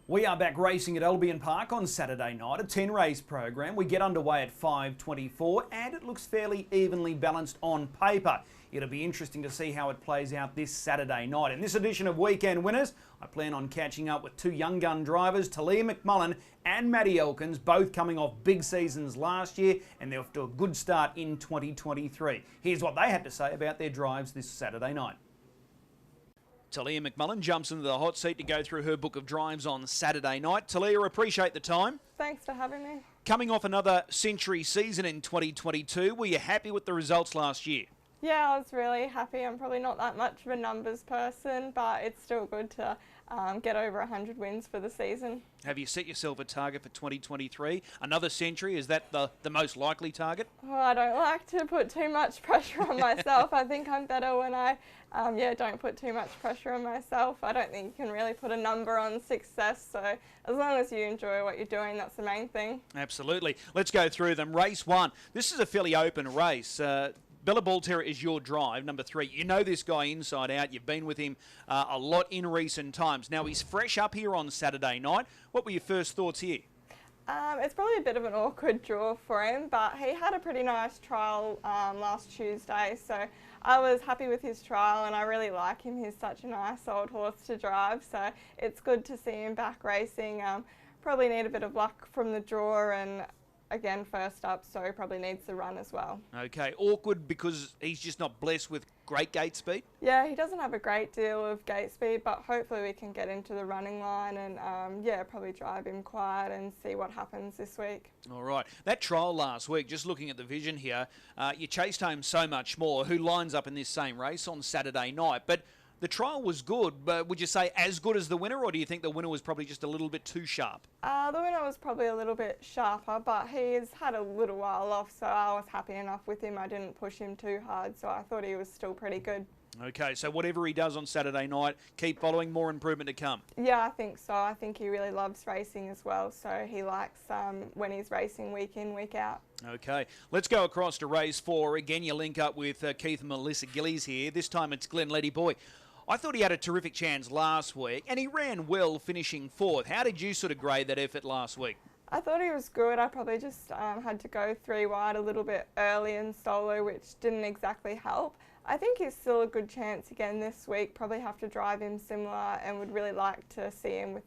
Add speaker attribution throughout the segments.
Speaker 1: We are back racing at Albion Park on Saturday night, a 10-race program. We get underway at 5:24 and it looks fairly evenly balanced on paper. It'll be interesting to see how it plays out this Saturday night. In this edition of Weekend Winners, I plan on catching up with two young gun drivers, Taleah McMullen and Matty Elkins, both coming off big seasons last year, and they're off to a good start in 2023. Here's what they had to say about their drives this Saturday night. Taleah McMullen jumps into the hot seat to go through her book of drives on Saturday night. Taleah, appreciate the time.
Speaker 2: Thanks for having me.
Speaker 1: Coming off another century season in 2022, were you happy with the results last year?
Speaker 2: Yeah, I was really happy. I'm probably not that much of a numbers person, but it's still good to get over 100 wins for the season.
Speaker 1: Have you set yourself a target for 2023? Another century, is that the most likely target?
Speaker 2: Oh, I don't like to put too much pressure on myself. I think I'm better when I don't put too much pressure on myself. I don't think you can really put a number on success, so as long as you enjoy what you're doing, that's the main thing.
Speaker 1: Absolutely. Let's go through them. Race 1. This is a fairly open race. Bella Bull Terrier is your drive, number 3. You know this guy inside out. You've been with him a lot in recent times. Now, he's fresh up here on Saturday night. What were your first thoughts here?
Speaker 2: It's probably a bit of an awkward draw for him, but he had a pretty nice trial last Tuesday, so I was happy with his trial and I really like him. He's such a nice old horse to drive, so it's good to see him back racing. Probably need a bit of luck from the draw, and again, first up, so he probably needs the run as well. Okay,
Speaker 1: awkward because he's just not blessed with great gate speed?
Speaker 2: Yeah, he doesn't have a great deal of gate speed, but hopefully we can get into the running line and probably drive him quiet and see what happens this week.
Speaker 1: All right, that trial last week, just looking at the vision here, you chased home So Much More, who lines up in this same race on Saturday night, but the trial was good, but would you say as good as the winner, or do you think the winner was probably just a little bit too sharp?
Speaker 2: The winner was probably a little bit sharper, but he's had a little while off, so I was happy enough with him. I didn't push him too hard, so I thought he was still pretty good.
Speaker 1: Okay, so whatever he does on Saturday night, keep following, more improvement to come.
Speaker 2: Yeah, I think so. I think he really loves racing as well, so he likes when he's racing week in, week out.
Speaker 1: Okay, let's go across to race 4. Again, you link up with Keith and Melissa Gillies here. This time it's Glenn Letty Boy. I thought he had a terrific chance last week, and he ran well, finishing 4th. How did you sort of grade that effort last week?
Speaker 2: I thought he was good. I probably just had to go 3 wide a little bit early in solo, which didn't exactly help. I think he's still a good chance again this week. Probably have to drive him similar, and would really like to see him with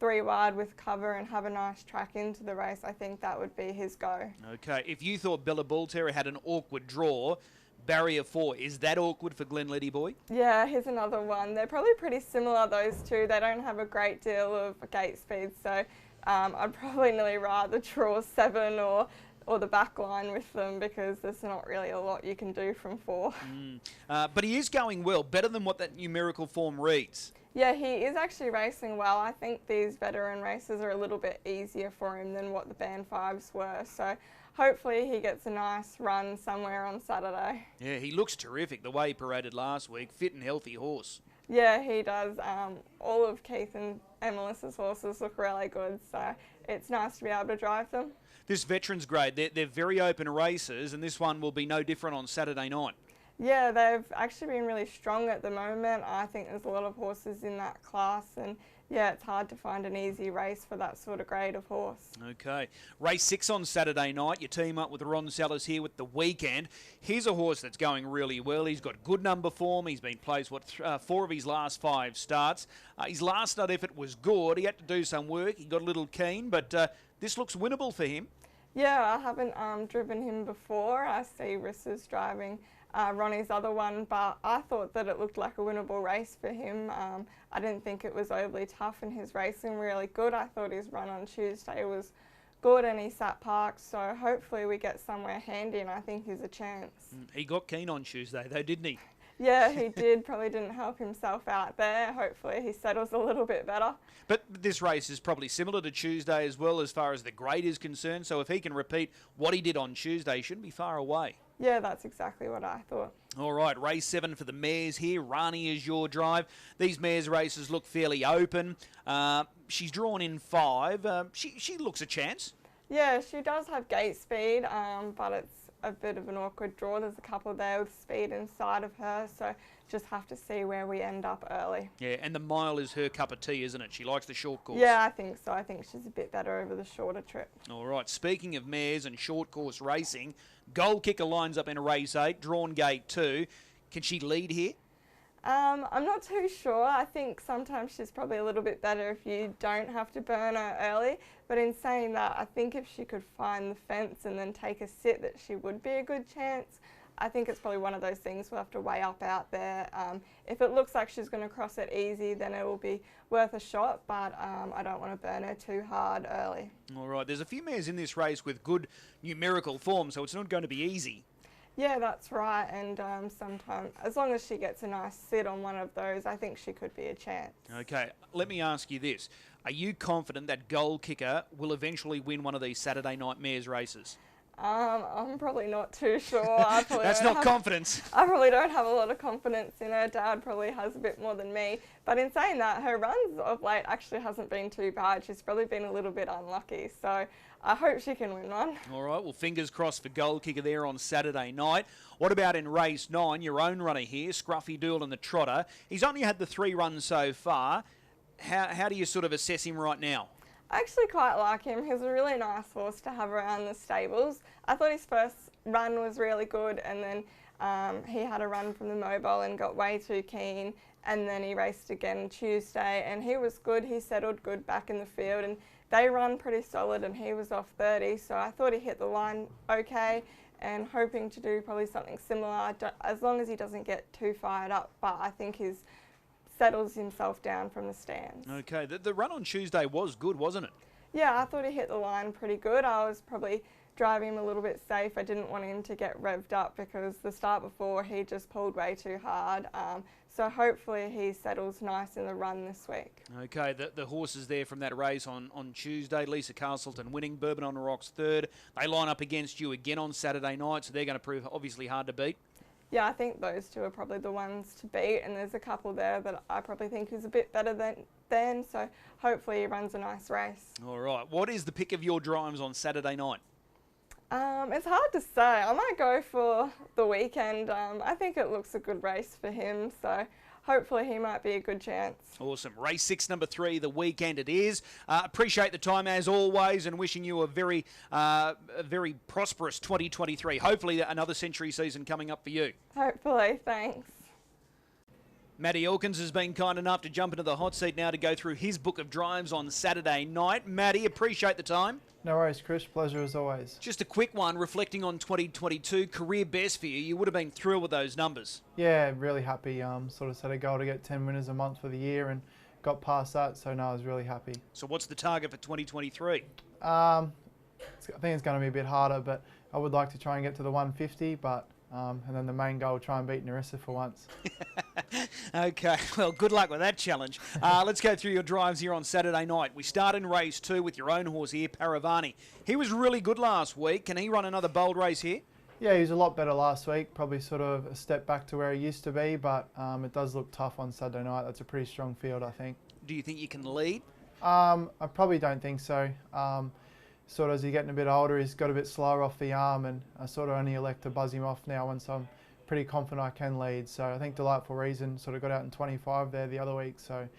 Speaker 2: 3 wide with cover and have a nice track into the race. I think that would be his go.
Speaker 1: Okay, if you thought Bella Bull Terrier had an awkward draw, barrier 4, is that awkward for Glenn Letty Boy?
Speaker 2: Yeah, here's another one. They're probably pretty similar, those two. They don't have a great deal of gate speed, so I'd probably nearly rather draw 7 or the back line with them, because there's not really a lot you can do from 4.
Speaker 1: But he is going well, better than what that numerical form reads.
Speaker 2: Yeah, he is actually racing well. I think these veteran races are a little bit easier for him than what the Band 5s were, so hopefully he gets a nice run somewhere on Saturday.
Speaker 1: Yeah, he looks terrific the way he paraded last week. Fit and healthy horse.
Speaker 2: Yeah, he does. All of Keith and Melissa's horses look really good, so it's nice to be able to drive them.
Speaker 1: This veterans grade, they're very open races, and this one will be no different on Saturday night.
Speaker 2: Yeah, they've actually been really strong at the moment. I think there's a lot of horses in that class, and yeah, it's hard to find an easy race for that sort of grade of horse. Okay.
Speaker 1: Race 6 on Saturday night. You team up with Ron Sellers here with the Weekend. Here's a horse that's going really well. He's got good number form. He's been placed, 4 of his last 5 starts. His last start effort was good. He had to do some work. He got a little keen, but this looks winnable for him.
Speaker 2: Yeah, I haven't driven him before. I see Rissa's driving Ronnie's other one, but I thought that it looked like a winnable race for him. I didn't think it was overly tough, and his racing really good. I thought his run on Tuesday was good, and he sat parked, so hopefully we get somewhere handy, and I think he's a chance.
Speaker 1: He got keen on Tuesday though, didn't he?
Speaker 2: Yeah, he did. Probably didn't help himself out there. Hopefully he settles a little bit better.
Speaker 1: But this race is probably similar to Tuesday as well as far as the grade is concerned, so if he can repeat what he did on Tuesday, he shouldn't be far away.
Speaker 2: Yeah, that's exactly what I thought.
Speaker 1: All right, race 7 for the mares here. Rani is your drive. These mares races look fairly open. She's drawn in 5. She looks a chance.
Speaker 2: Yeah, she does have gate speed, but it's a bit of an awkward draw. There's a couple there with speed inside of her, so just have to see where we end up early.
Speaker 1: Yeah, and the mile is her cup of tea, isn't it? She likes the short course.
Speaker 2: Yeah, I think so. I think she's a bit better over the shorter trip.
Speaker 1: All right, speaking of mares and short course racing, Goal Kicker lines up in race 8, drawn gate 2. Can she lead here?
Speaker 2: I'm not too sure. I think sometimes she's probably a little bit better if you don't have to burn her early. But in saying that, I think if she could find the fence and then take a sit, that she would be a good chance. I think it's probably one of those things we'll have to weigh up out there. If it looks like she's going to cross it easy, then it will be worth a shot, but I don't want to burn her too hard early.
Speaker 1: All right, there's a few mares in this race with good numerical form, so it's not going to be easy.
Speaker 2: Yeah, that's right, and sometimes, as long as she gets a nice sit on one of those, I think she could be a chance.
Speaker 1: Okay, let me ask you this. Are you confident that Goal Kicker will eventually win one of these Saturday night mares races?
Speaker 2: I'm probably not too sure.
Speaker 1: That's not confidence.
Speaker 2: I probably don't have a lot of confidence in her. Dad probably has a bit more than me. But in saying that, her runs of late actually hasn't been too bad. She's probably been a little bit unlucky. So I hope she can win one.
Speaker 1: All right, well, fingers crossed for Goal Kicker there on Saturday night. What about in race 9, your own runner here, Scruffy Doodle and the Trotter? He's only had the 3 runs so far. How do you sort of assess him right now?
Speaker 2: I actually quite like him. He's a really nice horse to have around the stables. I thought his first run was really good, and then he had a run from the mobile and got way too keen, and then he raced again Tuesday and he was good. He settled good back in the field, and they run pretty solid, and he was off 30, so I thought he hit the line okay, and hoping to do probably something similar as long as he doesn't get too fired up, but I think he's settles himself down from the stands.
Speaker 1: Okay, the run on Tuesday was good, wasn't it?
Speaker 2: Yeah, I thought he hit the line pretty good. I was probably driving him a little bit safe. I didn't want him to get revved up because the start before he just pulled way too hard. So hopefully he settles nice in the run this week.
Speaker 1: Okay, the horses there from that race on Tuesday, Lisa Castleton winning, Bourbon on the Rocks 3rd. They line up against you again on Saturday night, so they're going to prove obviously hard to beat.
Speaker 2: Yeah, I think those two are probably the ones to beat, and there's a couple there that I probably think is a bit better than so hopefully he runs a nice race.
Speaker 1: All right, what is the pick of your drives on Saturday night?
Speaker 2: It's hard to say. I might go for the Weekend. I think it looks a good race for him, so hopefully he might be a good chance. Awesome.
Speaker 1: Race 6, number 3, the Weekend it is. Appreciate the time as always, and wishing you a very prosperous 2023. Hopefully another century season coming up for you.
Speaker 2: Hopefully, thanks.
Speaker 1: Matty Elkins has been kind enough to jump into the hot seat now to go through his book of drives on Saturday night. Matty, appreciate the time.
Speaker 3: No worries, Chris. Pleasure as always.
Speaker 1: Just a quick one, reflecting on 2022, career best for you. You would have been thrilled with those numbers.
Speaker 3: Yeah, really happy. Sort of set a goal to get 10 winners a month for the year and got past that, so no, I was really happy.
Speaker 1: So what's the target for 2023?
Speaker 3: I think it's going to be a bit harder, but I would like to try and get to the 150, but and then the main goal, try and beat Narissa for once.
Speaker 1: Okay, well, good luck with that challenge. Let's go through your drives here on Saturday night. We start in race 2 with your own horse here, Paravani. He was really good last week. Can he run another bold race here?
Speaker 3: Yeah, he was a lot better last week. Probably sort of a step back to where he used to be, but it does look tough on Saturday night. That's a pretty strong field, I think.
Speaker 1: Do you think you can lead?
Speaker 3: I probably don't think so. Sort of as he's getting a bit older, he's got a bit slower off the arm, and I sort of only elect to buzz him off now once I'm pretty confident I can lead. So I think Delightful Reason sort of got out in 25 there the other week, so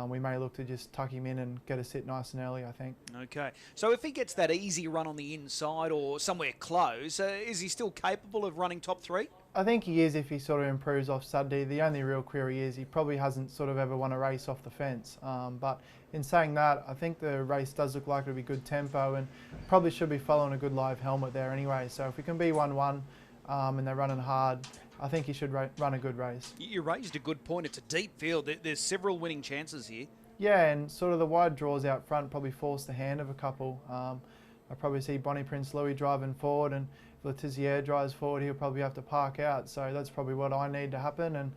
Speaker 3: we may look to just tuck him in and get a sit nice and early, I think.
Speaker 1: Okay, so if he gets that easy run on the inside or somewhere close, is he still capable of running top 3?
Speaker 3: I think he is if he sort of improves off Saturday. The only real query is he probably hasn't sort of ever won a race off the fence. But in saying that, I think the race does look like it'll be good tempo and probably should be following a good live helmet there anyway. So if we can be 1-1 and they're running hard, I think he should run a good race.
Speaker 1: You raised a good point. It's a deep field. There's several winning chances here.
Speaker 3: Yeah, and sort of the wide draws out front probably force the hand of a couple. I probably see Bonnie Prince Louis driving forward, and if Letizier drives forward, he'll probably have to park out. So that's probably what I need to happen and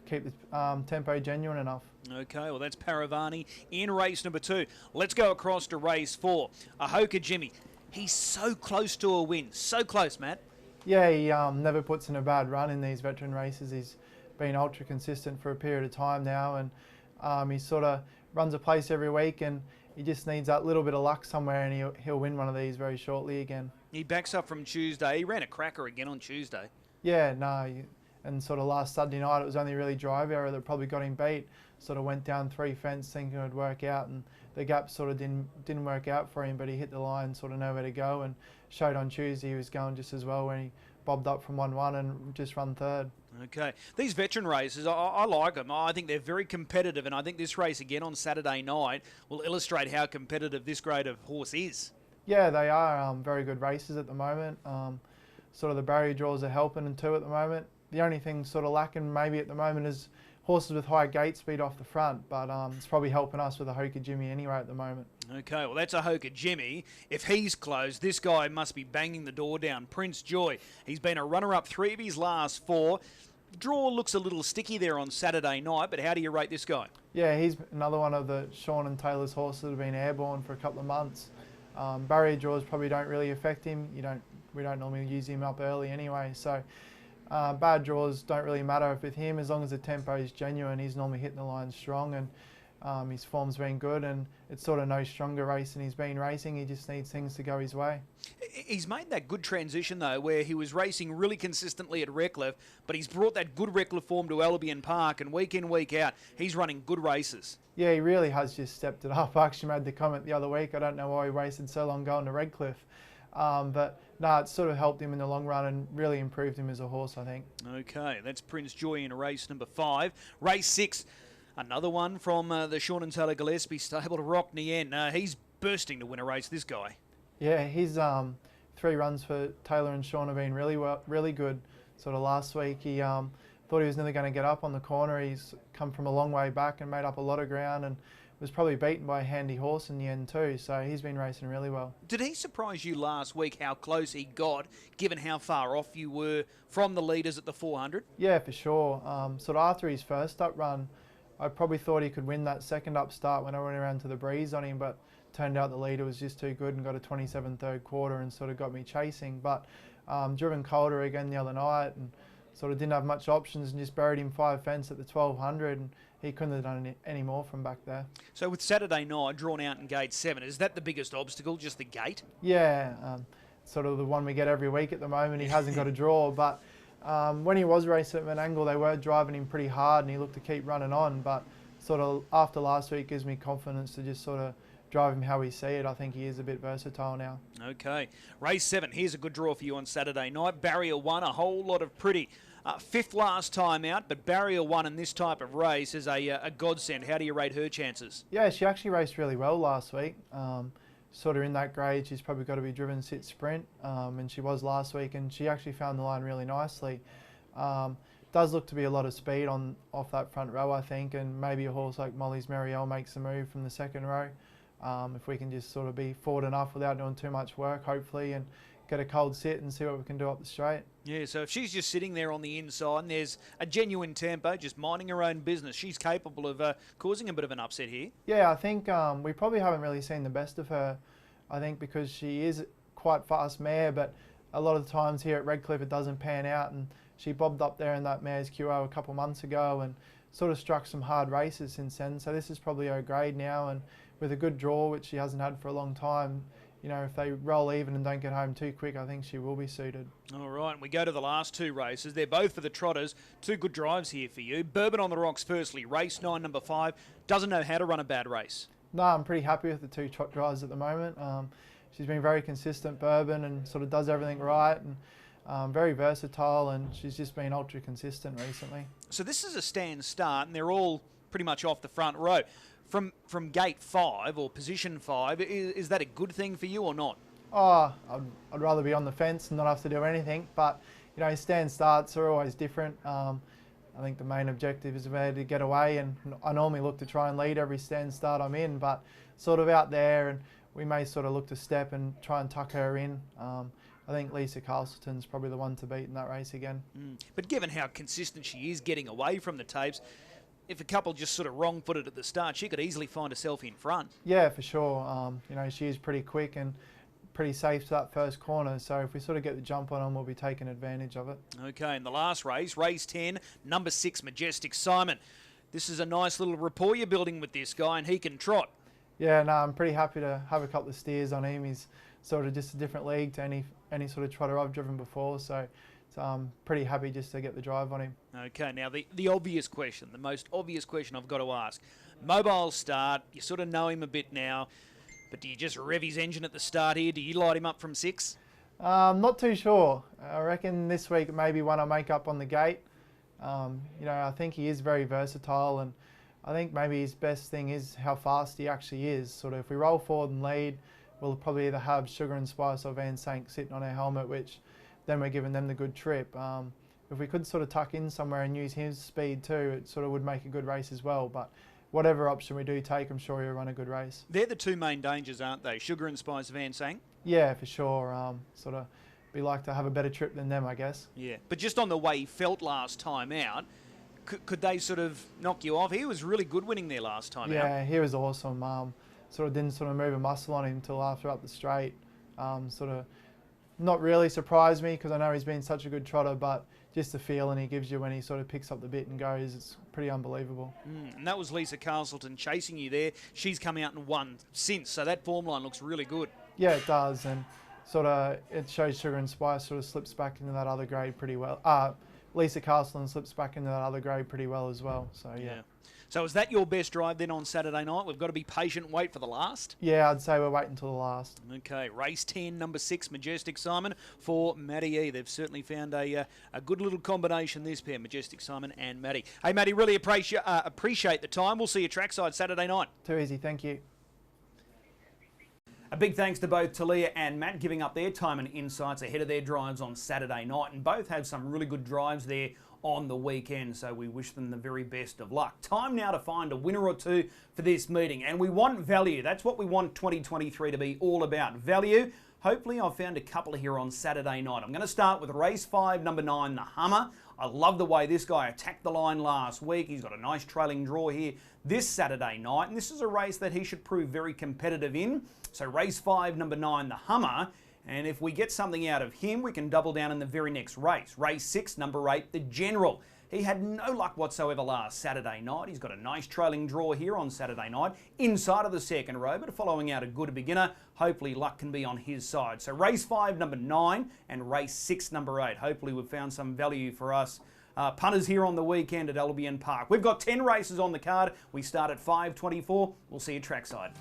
Speaker 3: keep the tempo genuine enough.
Speaker 1: Okay, well, that's Paravani in race number 2. Let's go across to race 4. Ahoka Jimmy. He's so close to a win. So close, Matt.
Speaker 3: Yeah, he never puts in a bad run in these veteran races. He's been ultra consistent for a period of time now, and he sort of runs a place every week, and he just needs that little bit of luck somewhere, and he'll win one of these very shortly again.
Speaker 1: He backs up from Tuesday. He ran a cracker again on Tuesday.
Speaker 3: Yeah, no, and sort of last Saturday night it was only really drive error that probably got him beat. Sort of went down 3 fence thinking it would work out, and the gap sort of didn't work out for him, but he hit the line, sort of nowhere to go, and showed on Tuesday he was going just as well when he bobbed up from 1-1 and just run third.
Speaker 1: Okay. These veteran races, I like them. I think they're very competitive, and I think this race again on Saturday night will illustrate how competitive this grade of horse is.
Speaker 3: Yeah, they are very good races at the moment. Sort of the barrier draws are helping them too at the moment. The only thing sort of lacking maybe at the moment is horses with high gate speed off the front, but it's probably helping us with a Hoka Jimmy anyway at the moment.
Speaker 1: Okay, well that's a Hoka Jimmy. If he's closed, this guy must be banging the door down. Prince Joy, he's been a runner-up 3 of his last 4. Draw looks a little sticky there on Saturday night, but how do you rate this guy?
Speaker 3: Yeah, he's another one of the Sean and Taylor's horses that have been airborne for a couple of months. Barrier draws probably don't really affect him. We don't normally use him up early anyway, so bad draws don't really matter with him as long as the tempo is genuine. He's normally hitting the line strong, and his form's been good, and it's sort of no stronger race than he's been racing. He just needs things to go his way.
Speaker 1: He's made that good transition though, where he was racing really consistently at Redcliffe, but he's brought that good Redcliffe form to Albion Park, and week in, week out, he's running good races.
Speaker 3: Yeah, he really has just stepped it up. I actually made the comment the other week, I don't know why he wasted so long going to Redcliffe. But no, it's sort of helped him in the long run and really improved him as a horse, I think.
Speaker 1: Okay, that's Prince Joy in race number 5. Race 6, another one from the Sean and Taylor Gillespie stable to Rock Nien. He's bursting to win a race, this guy.
Speaker 3: Yeah, his 3 runs for Taylor and Sean have been really good. Sort of last week, he thought he was never going to get up on the corner. He's come from a long way back and made up a lot of ground, and was probably beaten by a handy horse in the end too, so he's been racing really well. Did
Speaker 1: he surprise you last week how close he got, given how far off you were from the leaders at the 400?
Speaker 3: Yeah, for sure. Sort of after his first up run, I probably thought he could win that second up start when I went around to the breeze on him, but turned out the leader was just too good and got a 27 third quarter and sort of got me chasing. But driven colder again the other night and sort of didn't have much options and just buried him 5 fence at the 1200, and he couldn't have done any more from back there.
Speaker 1: So with Saturday night drawn out in gate 7, is that the biggest obstacle, just the gate?
Speaker 3: Yeah, sort of the one we get every week at the moment. He hasn't got a draw, but when he was racing at Menangle, they were driving him pretty hard and he looked to keep running on, but sort of after last week gives me confidence to just sort of drive him how we see it. I think he is a bit versatile now.
Speaker 1: Okay, race 7, here's a good draw for you on Saturday night. Barrier 1, a whole lot of pretty. 5th last time out, but Barrier 1 in this type of race is a godsend. How do you rate her chances?
Speaker 3: Yeah, she actually raced really well last week. Sort of in that grade, she's probably got to be driven sit sprint, and she was last week, and she actually found the line really nicely. Does look to be a lot of speed off that front row, I think, and maybe a horse like Molly's Marielle makes a move from the second row. If we can just sort of be forward enough without doing too much work, hopefully, and get a cold sit and see what we can do up the straight.
Speaker 1: Yeah, so if she's just sitting there on the inside and there's a genuine tempo, just minding her own business, she's capable of causing a bit of an upset here.
Speaker 3: Yeah, I think we probably haven't really seen the best of her, I think, because she is quite fast mare, but a lot of the times here at Redcliffe it doesn't pan out, and she bobbed up there in that mare's QO a couple months ago and sort of struck some hard races since then, so this is probably her grade now, and with a good draw, which she hasn't had for a long time, you know, if they roll even and don't get home too quick, I think she will be suited.
Speaker 1: All right, and we go to the last 2 races. They're both for the trotters. 2 good drives here for you. Bourbon on the Rocks firstly. Race 9, number 5. Doesn't know how to run a bad race.
Speaker 3: No, I'm pretty happy with the 2 trot drives at the moment. She's been very consistent, Bourbon, and sort of does everything right, and very versatile, and she's just been ultra consistent recently.
Speaker 1: So this is a stand start, and they're all pretty much off the front row. From gate 5 or position 5, is that a good thing for you or not?
Speaker 3: Oh, I'd rather be on the fence and not have to do anything, but you know, stand starts are always different. I think the main objective is to get away, and I normally look to try and lead every stand start I'm in, but sort of out there, and we may sort of look to step and try and tuck her in. I think Lisa Castleton's probably the one to beat in that race again.
Speaker 1: But given how consistent she is getting away from the tapes, if a couple just sort of wrong-footed at the start, she could easily find herself in front.
Speaker 3: Yeah, for sure. You know, she is pretty quick and pretty safe to that first corner, so if we sort of get the jump on them, we'll be taking advantage of it.
Speaker 1: Okay, in the last race, race 10, number 6, Majestic Simon. This is a nice little rapport you're building with this guy, and he can trot.
Speaker 3: Yeah, no, I'm pretty happy to have a couple of steers on him. He's sort of just a different league to any sort of trotter I've driven before, so I'm pretty happy just to get the drive on him.
Speaker 1: Okay, now the obvious question, the most obvious question I've got to ask. Mobile start, you sort of know him a bit now, but do you just rev his engine at the start here? Do you light him up from 6?
Speaker 3: Not too sure. I reckon this week maybe one I make up on the gate. You know, I think he is very versatile, and I think maybe his best thing is how fast he actually is. Sort of if we roll forward and lead, we'll probably either have Sugar and Spice or Van Sank sitting on our helmet, which then we're giving them the good trip. If we could sort of tuck in somewhere and use his speed too, it sort of would make a good race as well. But whatever option we do take, I'm sure he'll run a good race.
Speaker 1: They're the two main dangers, aren't they? Sugar and Spice, Van Sank?
Speaker 3: Yeah, for sure. Sort of be like to have a better trip than them, I guess.
Speaker 1: Yeah, but just on the way he felt last time out, could they sort of knock you off? He was really good winning there last time out.
Speaker 3: Yeah, he was awesome. Sort of didn't sort of move a muscle on him until after up the straight. Sort of not really surprised me because I know he's been such a good trotter, but just the feeling he gives you when he sort of picks up the bit and goes, it's pretty unbelievable.
Speaker 1: And that was Lisa Castleton chasing you there. She's come out and won since, so that form line looks really good.
Speaker 3: Yeah, it does, and sort of it shows Sugar and Spice sort of slips back into that other grade pretty well. Lisa Castleton slips back into that other grade pretty well as well, so yeah.
Speaker 1: So is that your best drive then on Saturday night? We've got to be patient and wait for the last?
Speaker 3: Yeah, I'd say we're waiting until the last.
Speaker 1: Okay, race 10, number 6, Majestic Simon for Matty E. They've certainly found a good little combination, this pair, Majestic Simon and Matty. Hey, Matty, really appreciate the time. We'll see you trackside Saturday night.
Speaker 3: Too easy, thank you.
Speaker 1: A big thanks to both Taleah and Matt giving up their time and insights ahead of their drives on Saturday night, and both have some really good drives there on the weekend, so we wish them the very best of luck. Time now to find a winner or two for this meeting, and we want value. That's what we want 2023 to be all about, value. Hopefully I've found a couple here on Saturday night. I'm going to start with race 5, number 9, the Hummer. I love the way this guy attacked the line last week. He's got a nice trailing draw here this Saturday night, and this is a race that he should prove very competitive in. So race 5, number 9, the Hummer. And if we get something out of him, we can double down in the very next race. Race 6, number 8, the General. He had no luck whatsoever last Saturday night. He's got a nice trailing draw here on Saturday night, inside of the second row, but following out a good beginner, hopefully luck can be on his side. So race 5, number 9, and race 6, number 8. Hopefully we've found some value for us punters here on the weekend at Albion Park. We've got 10 races on the card. We start at 5:24. We'll see you trackside.